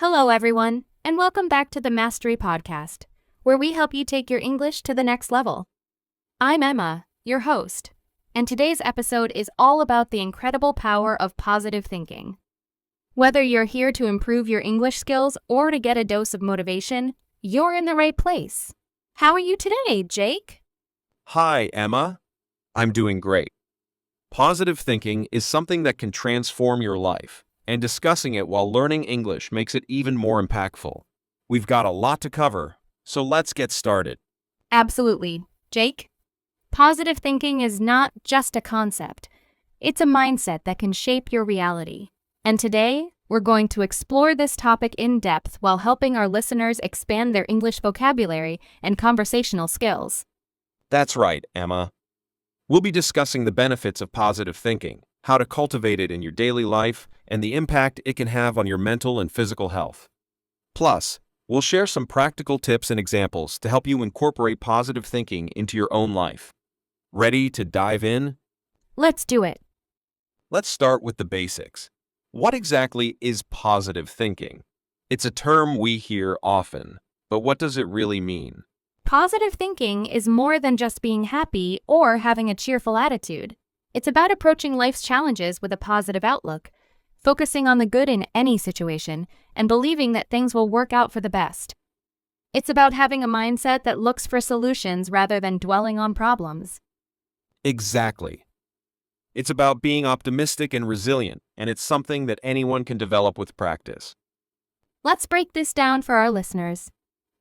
Hello, everyone, and welcome back to the Mastery Podcast, where we help you take your English to the next level. I'm Emma, your host, and today's episode is all about the incredible power of positive thinking. Whether you're here to improve your English skills or to get a dose of motivation, you're in the right place. How are you today, Jake? Hi, Emma. I'm doing great. Positive thinking is something that can transform your life, and discussing it while learning English makes it even more impactful. We've got a lot to cover, so let's get started. Absolutely, Jake. Positive thinking is not just a concept. It's a mindset that can shape your reality. And today, we're going to explore this topic in depth while helping our listeners expand their English vocabulary and conversational skills. That's right, Emma. We'll be discussing the benefits of positive thinking, how to cultivate it in your daily life, and the impact it can have on your mental and physical health. Plus, we'll share some practical tips and examples to help you incorporate positive thinking into your own life. Ready to dive in? Let's do it. Let's start with the basics. What exactly is positive thinking? It's a term we hear often, but what does it really mean? Positive thinking is more than just being happy or having a cheerful attitude. It's about approaching life's challenges with a positive outlook, focusing on the good in any situation, and believing that things will work out for the best. It's about having a mindset that looks for solutions rather than dwelling on problems. Exactly. It's about being optimistic and resilient, and it's something that anyone can develop with practice. Let's break this down for our listeners.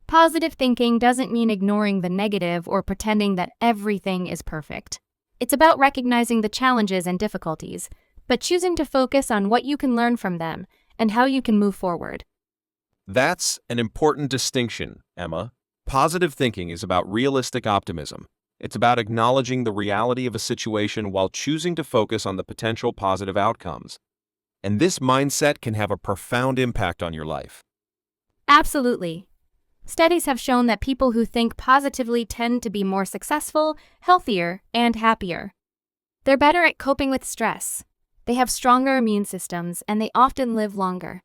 Positive thinking doesn't mean ignoring the negative or pretending that everything is perfect. It's about recognizing the challenges and difficulties, but choosing to focus on what you can learn from them and how you can move forward. That's an important distinction, Emma. Positive thinking is about realistic optimism. It's about acknowledging the reality of a situation while choosing to focus on the potential positive outcomes. And this mindset can have a profound impact on your life. Absolutely. Studies have shown that people who think positively tend to be more successful, healthier, and happier. They're better at coping with stress. They have stronger immune systems, and they often live longer.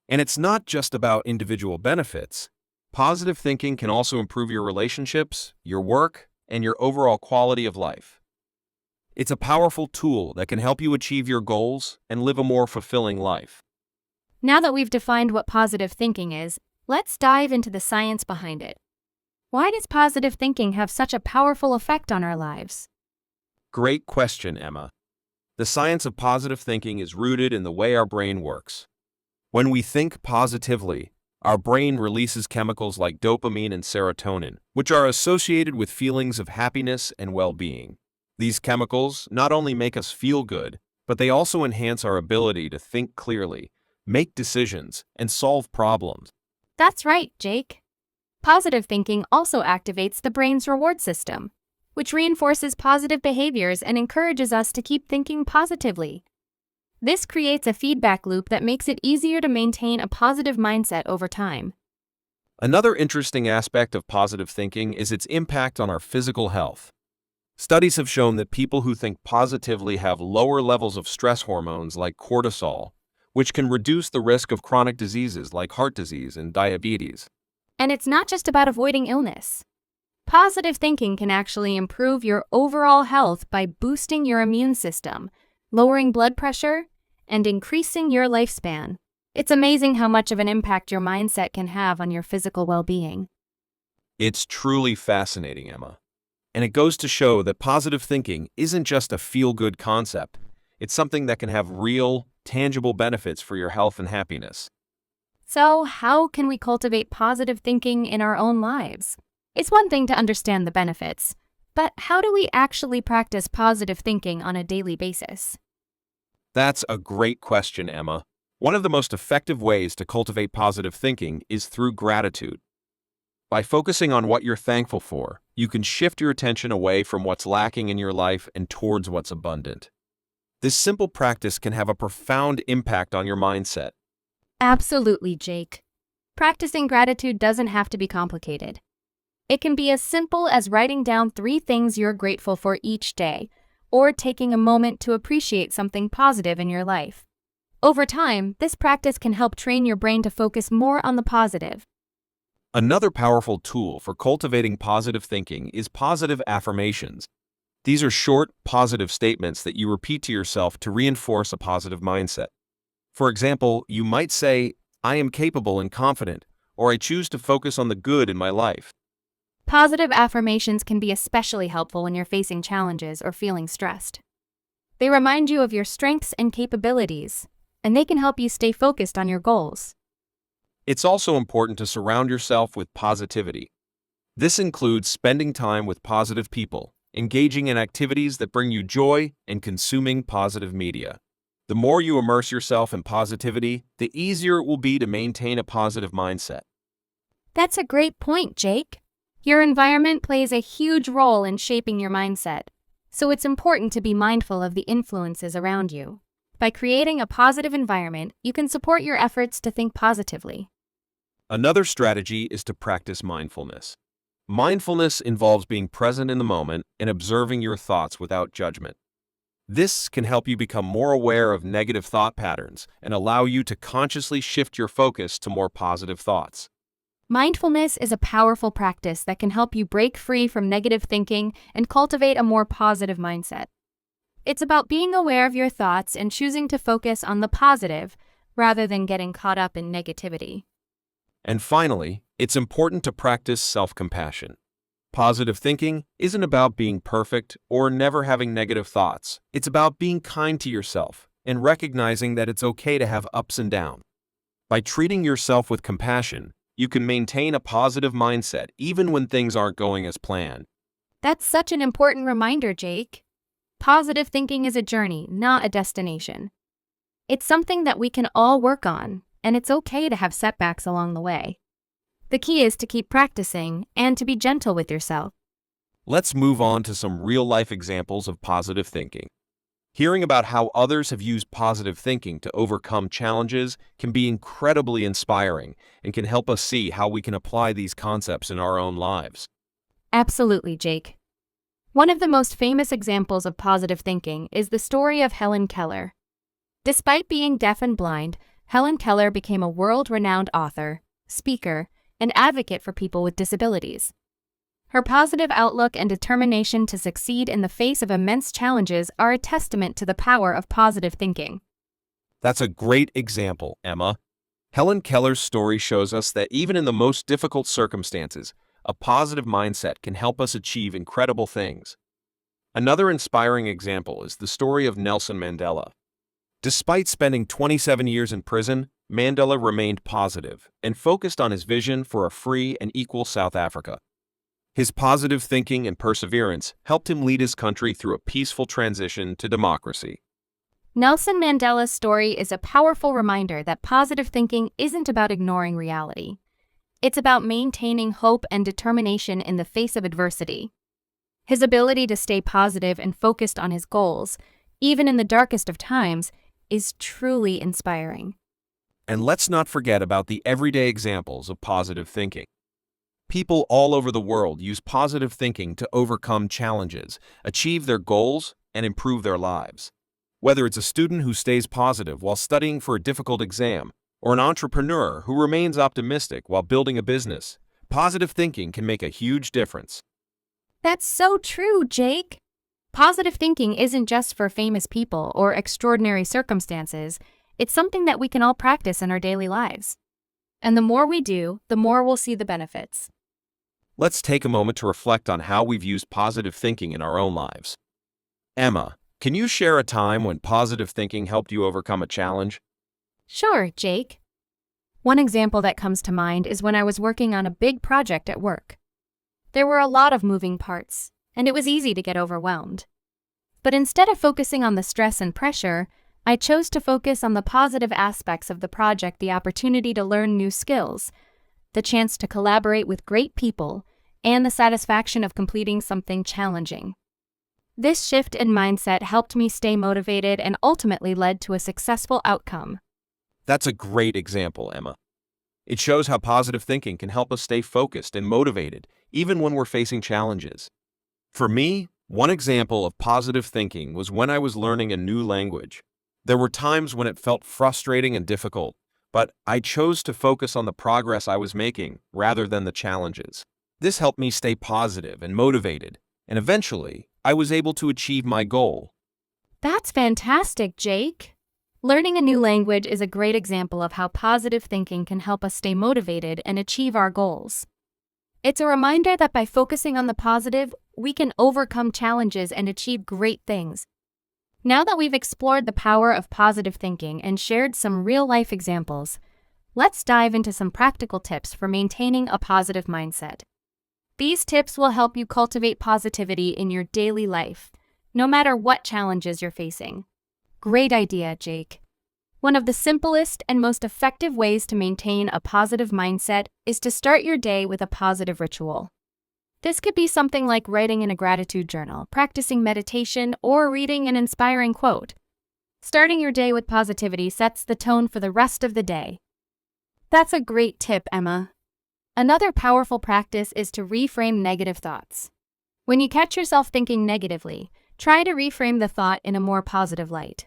And it's not just about individual benefits. Positive thinking can also improve your relationships, your work, and your overall quality of life. It's a powerful tool that can help you achieve your goals and live a more fulfilling life. Now that we've defined what positive thinking is, let's dive into the science behind it. Why does positive thinking have such a powerful effect on our lives? Great question, Emma. The science of positive thinking is rooted in the way our brain works. When we think positively, our brain releases chemicals like dopamine and serotonin, which are associated with feelings of happiness and well-being. These chemicals not only make us feel good, but they also enhance our ability to think clearly, make decisions, and solve problems. That's right, Jake. Positive thinking also activates the brain's reward system, which reinforces positive behaviors and encourages us to keep thinking positively. This creates a feedback loop that makes it easier to maintain a positive mindset over time. Another interesting aspect of positive thinking is its impact on our physical health. Studies have shown that people who think positively have lower levels of stress hormones like cortisol, which can reduce the risk of chronic diseases like heart disease and diabetes. And it's not just about avoiding illness. Positive thinking can actually improve your overall health by boosting your immune system, lowering blood pressure, and increasing your lifespan. It's amazing how much of an impact your mindset can have on your physical well-being. It's truly fascinating, Emma. And it goes to show that positive thinking isn't just a feel-good concept. It's something that can have real, tangible benefits for your health and happiness. So, how can we cultivate positive thinking in our own lives? It's one thing to understand the benefits, but how do we actually practice positive thinking on a daily basis? That's a great question, Emma. One of the most effective ways to cultivate positive thinking is through gratitude. By focusing on what you're thankful for, you can shift your attention away from what's lacking in your life and towards what's abundant. This simple practice can have a profound impact on your mindset. Absolutely, Jake. Practicing gratitude doesn't have to be complicated. It can be as simple as writing down 3 things you're grateful for each day, or taking a moment to appreciate something positive in your life. Over time, this practice can help train your brain to focus more on the positive. Another powerful tool for cultivating positive thinking is positive affirmations. These are short, positive statements that you repeat to yourself to reinforce a positive mindset. For example, you might say, "I am capable and confident," or "I choose to focus on the good in my life." Positive affirmations can be especially helpful when you're facing challenges or feeling stressed. They remind you of your strengths and capabilities, and they can help you stay focused on your goals. It's also important to surround yourself with positivity. This includes spending time with positive people, engaging in activities that bring you joy, and consuming positive media. The more you immerse yourself in positivity, the easier it will be to maintain a positive mindset. That's a great point, Jake. Your environment plays a huge role in shaping your mindset, so it's important to be mindful of the influences around you. By creating a positive environment, you can support your efforts to think positively. Another strategy is to practice mindfulness. Mindfulness involves being present in the moment and observing your thoughts without judgment. This can help you become more aware of negative thought patterns and allow you to consciously shift your focus to more positive thoughts. Mindfulness is a powerful practice that can help you break free from negative thinking and cultivate a more positive mindset. It's about being aware of your thoughts and choosing to focus on the positive rather than getting caught up in negativity. And finally, it's important to practice self-compassion. Positive thinking isn't about being perfect or never having negative thoughts. It's about being kind to yourself and recognizing that it's okay to have ups and downs. By treating yourself with compassion, you can maintain a positive mindset even when things aren't going as planned. That's such an important reminder, Jake. Positive thinking is a journey, not a destination. It's something that we can all work on, and it's okay to have setbacks along the way. The key is to keep practicing and to be gentle with yourself. Let's move on to some real-life examples of positive thinking. Hearing about how others have used positive thinking to overcome challenges can be incredibly inspiring and can help us see how we can apply these concepts in our own lives. Absolutely, Jake. One of the most famous examples of positive thinking is the story of Helen Keller. Despite being deaf and blind, Helen Keller became a world-renowned author, speaker, and advocate for people with disabilities. Her positive outlook and determination to succeed in the face of immense challenges are a testament to the power of positive thinking. That's a great example, Emma. Helen Keller's story shows us that even in the most difficult circumstances, a positive mindset can help us achieve incredible things. Another inspiring example is the story of Nelson Mandela. Despite spending 27 years in prison, Mandela remained positive and focused on his vision for a free and equal South Africa. His positive thinking and perseverance helped him lead his country through a peaceful transition to democracy. Nelson Mandela's story is a powerful reminder that positive thinking isn't about ignoring reality. It's about maintaining hope and determination in the face of adversity. His ability to stay positive and focused on his goals, even in the darkest of times, is truly inspiring. And let's not forget about the everyday examples of positive thinking. People all over the world use positive thinking to overcome challenges, achieve their goals, and improve their lives. Whether it's a student who stays positive while studying for a difficult exam, or an entrepreneur who remains optimistic while building a business, positive thinking can make a huge difference. That's so true, Jake. Positive thinking isn't just for famous people or extraordinary circumstances. It's something that we can all practice in our daily lives. And the more we do, the more we'll see the benefits. Let's take a moment to reflect on how we've used positive thinking in our own lives. Emma, can you share a time when positive thinking helped you overcome a challenge? Sure, Jake. One example that comes to mind is when I was working on a big project at work. There were a lot of moving parts, and it was easy to get overwhelmed. But instead of focusing on the stress and pressure, I chose to focus on the positive aspects of the project: the opportunity to learn new skills, the chance to collaborate with great people, and the satisfaction of completing something challenging. This shift in mindset helped me stay motivated and ultimately led to a successful outcome. That's a great example, Emma. It shows how positive thinking can help us stay focused and motivated, even when we're facing challenges. For me, one example of positive thinking was when I was learning a new language. There were times when it felt frustrating and difficult, but I chose to focus on the progress I was making rather than the challenges. This helped me stay positive and motivated, and eventually, I was able to achieve my goal. That's fantastic, Jake. Learning a new language is a great example of how positive thinking can help us stay motivated and achieve our goals. It's a reminder that by focusing on the positive, we can overcome challenges and achieve great things. Now that we've explored the power of positive thinking and shared some real-life examples, let's dive into some practical tips for maintaining a positive mindset. These tips will help you cultivate positivity in your daily life, no matter what challenges you're facing. Great idea, Jake. One of the simplest and most effective ways to maintain a positive mindset is to start your day with a positive ritual. This could be something like writing in a gratitude journal, practicing meditation, or reading an inspiring quote. Starting your day with positivity sets the tone for the rest of the day. That's a great tip, Emma. Another powerful practice is to reframe negative thoughts. When you catch yourself thinking negatively, try to reframe the thought in a more positive light.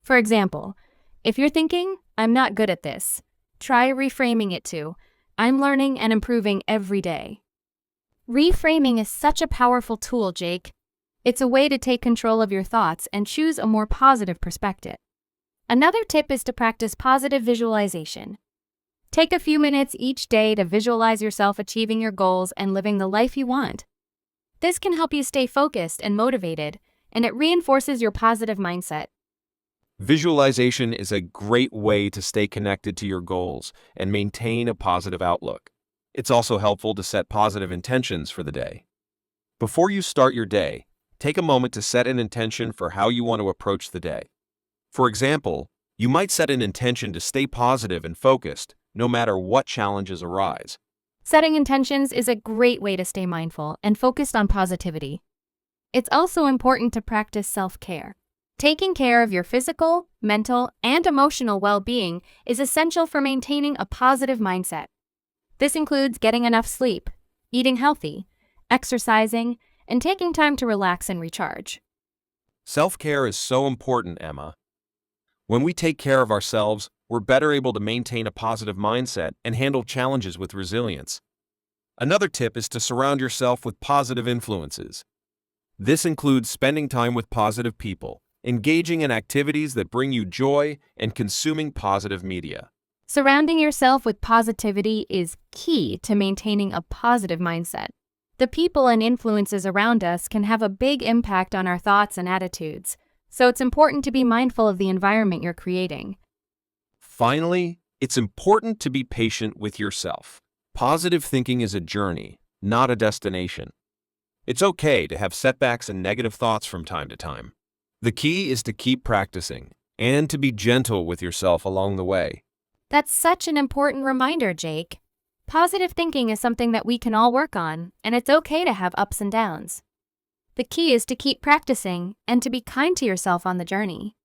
For example, if you're thinking, "I'm not good at this," try reframing it to, "I'm learning and improving every day." Reframing is such a powerful tool, Jake. It's a way to take control of your thoughts and choose a more positive perspective. Another tip is to practice positive visualization. Take a few minutes each day to visualize yourself achieving your goals and living the life you want. This can help you stay focused and motivated, and it reinforces your positive mindset. Visualization is a great way to stay connected to your goals and maintain a positive outlook. It's also helpful to set positive intentions for the day. Before you start your day, take a moment to set an intention for how you want to approach the day. For example, you might set an intention to stay positive and focused, no matter what challenges arise. Setting intentions is a great way to stay mindful and focused on positivity. It's also important to practice self-care. Taking care of your physical, mental, and emotional well-being is essential for maintaining a positive mindset. This includes getting enough sleep, eating healthy, exercising, and taking time to relax and recharge. Self-care is so important, Emma. When we take care of ourselves, we're better able to maintain a positive mindset and handle challenges with resilience. Another tip is to surround yourself with positive influences. This includes spending time with positive people, engaging in activities that bring you joy, and consuming positive media. Surrounding yourself with positivity is key to maintaining a positive mindset. The people and influences around us can have a big impact on our thoughts and attitudes, so it's important to be mindful of the environment you're creating. Finally, it's important to be patient with yourself. Positive thinking is a journey, not a destination. It's okay to have setbacks and negative thoughts from time to time. The key is to keep practicing and to be gentle with yourself along the way. That's such an important reminder, Jake. Positive thinking is something that we can all work on, and it's okay to have ups and downs. The key is to keep practicing and to be kind to yourself on the journey.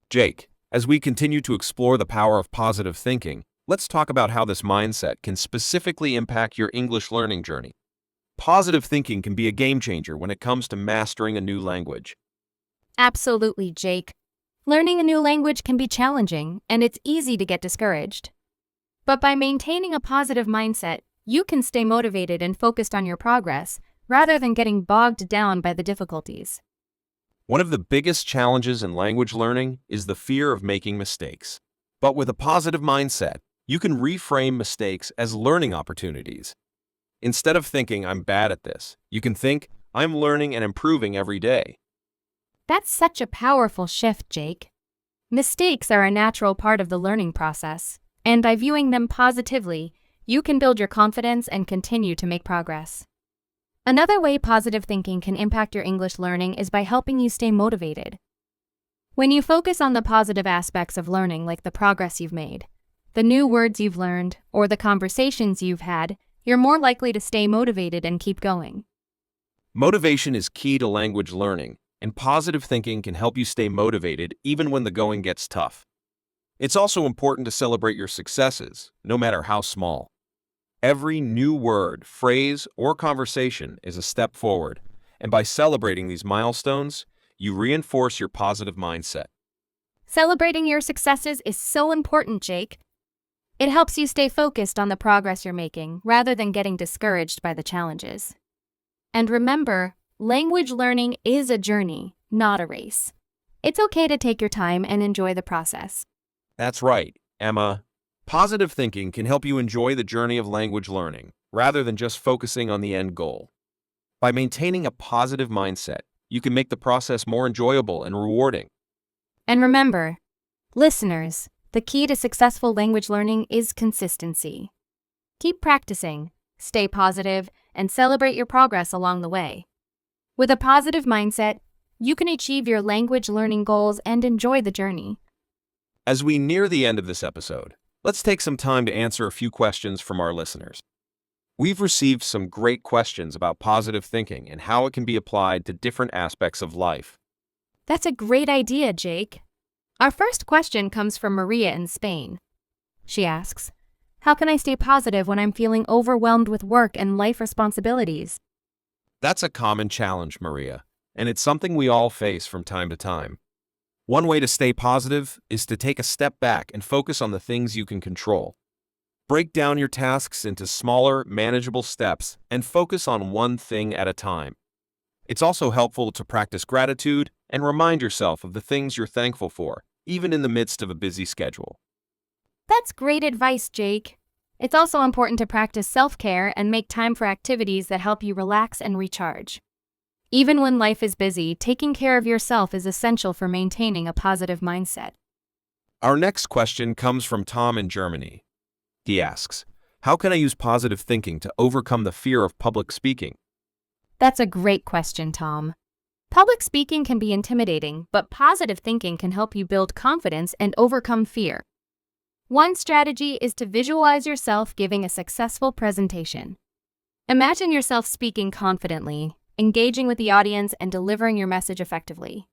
Jake, as we continue to explore the power of positive thinking, let's talk about how this mindset can specifically impact your English learning journey. Positive thinking can be a game changer when it comes to mastering a new language. Absolutely, Jake. Learning a new language can be challenging, and it's easy to get discouraged. But by maintaining a positive mindset, you can stay motivated and focused on your progress, rather than getting bogged down by the difficulties. One of the biggest challenges in language learning is the fear of making mistakes. But with a positive mindset, you can reframe mistakes as learning opportunities. Instead of thinking, "I'm bad at this," you can think, "I'm learning and improving every day." That's such a powerful shift, Jake. Mistakes are a natural part of the learning process, and by viewing them positively, you can build your confidence and continue to make progress. Another way positive thinking can impact your English learning is by helping you stay motivated. When you focus on the positive aspects of learning, like the progress you've made, the new words you've learned, or the conversations you've had, you're more likely to stay motivated and keep going. Motivation is key to language learning, and positive thinking can help you stay motivated even when the going gets tough. It's also important to celebrate your successes, no matter how small. Every new word, phrase, or conversation is a step forward, and by celebrating these milestones, you reinforce your positive mindset. Celebrating your successes is so important, Jake. It helps you stay focused on the progress you're making rather than getting discouraged by the challenges. And remember, language learning is a journey, not a race. It's okay to take your time and enjoy the process. That's right, Emma. Positive thinking can help you enjoy the journey of language learning, rather than just focusing on the end goal. By maintaining a positive mindset, you can make the process more enjoyable and rewarding. And remember, listeners, the key to successful language learning is consistency. Keep practicing, stay positive, and celebrate your progress along the way. With a positive mindset, you can achieve your language learning goals and enjoy the journey. As we near the end of this episode, let's take some time to answer a few questions from our listeners. We've received some great questions about positive thinking and how it can be applied to different aspects of life. That's a great idea, Jake. Our first question comes from Maria in Spain. She asks, "How can I stay positive when I'm feeling overwhelmed with work and life responsibilities?" That's a common challenge, Maria, and it's something we all face from time to time. One way to stay positive is to take a step back and focus on the things you can control. Break down your tasks into smaller, manageable steps and focus on one thing at a time. It's also helpful to practice gratitude and remind yourself of the things you're thankful for, even in the midst of a busy schedule. That's great advice, Jake. It's also important to practice self-care and make time for activities that help you relax and recharge. Even when life is busy, taking care of yourself is essential for maintaining a positive mindset. Our next question comes from Tom in Germany. He asks, "How can I use positive thinking to overcome the fear of public speaking?" That's a great question, Tom. Public speaking can be intimidating, but positive thinking can help you build confidence and overcome fear. One strategy is to visualize yourself giving a successful presentation. Imagine yourself speaking confidently, engaging with the audience, and delivering your message effectively.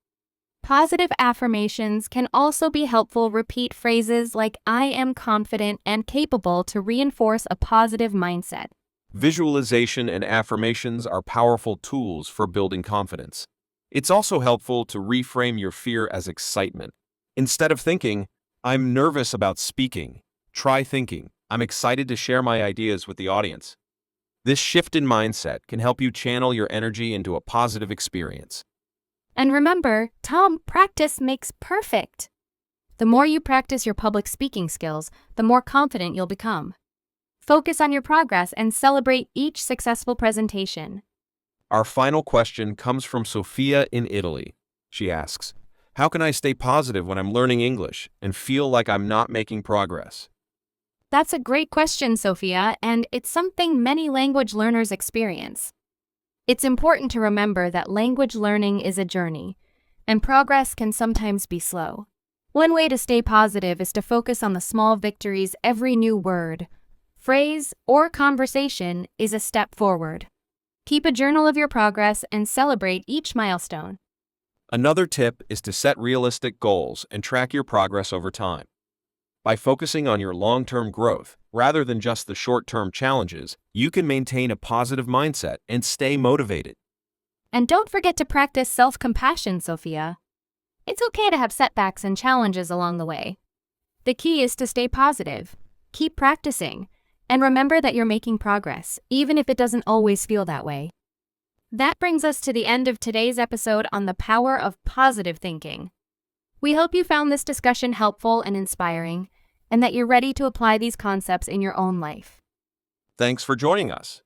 Positive affirmations can also be helpful. Repeat phrases like "I am confident and capable" to reinforce a positive mindset. Visualization and affirmations are powerful tools for building confidence. It's also helpful to reframe your fear as excitement. Instead of thinking, "I'm nervous about speaking," try thinking, "I'm excited to share my ideas with the audience." This shift in mindset can help you channel your energy into a positive experience. And remember, Tom, practice makes perfect. The more you practice your public speaking skills, the more confident you'll become. Focus on your progress and celebrate each successful presentation. Our final question comes from Sophia in Italy. She asks, "How can I stay positive when I'm learning English and feel like I'm not making progress?" That's a great question, Sophia, and it's something many language learners experience. It's important to remember that language learning is a journey, and progress can sometimes be slow. One way to stay positive is to focus on the small victories. Every new word, phrase, or conversation is a step forward. Keep a journal of your progress and celebrate each milestone. Another tip is to set realistic goals and track your progress over time. By focusing on your long-term growth, rather than just the short-term challenges, you can maintain a positive mindset and stay motivated. And don't forget to practice self-compassion, Sophia. It's okay to have setbacks and challenges along the way. The key is to stay positive, keep practicing, and remember that you're making progress, even if it doesn't always feel that way. That brings us to the end of today's episode on the power of positive thinking. We hope you found this discussion helpful and inspiring, and that you're ready to apply these concepts in your own life. Thanks for joining us.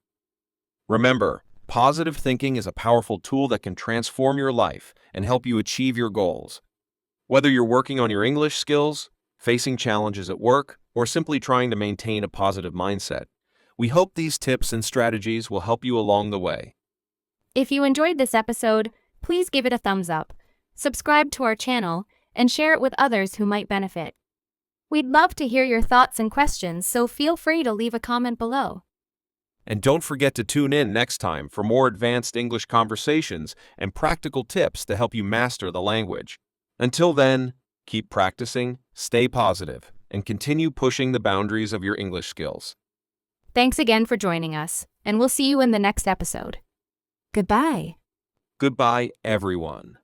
Remember, positive thinking is a powerful tool that can transform your life and help you achieve your goals. Whether you're working on your English skills, facing challenges at work, or simply trying to maintain a positive mindset, we hope these tips and strategies will help you along the way. If you enjoyed this episode, please give it a thumbs up, subscribe to our channel, and share it with others who might benefit. We'd love to hear your thoughts and questions, so feel free to leave a comment below. And don't forget to tune in next time for more advanced English conversations and practical tips to help you master the language. Until then, keep practicing, stay positive, and continue pushing the boundaries of your English skills. Thanks again for joining us, and we'll see you in the next episode. Goodbye. Goodbye, everyone.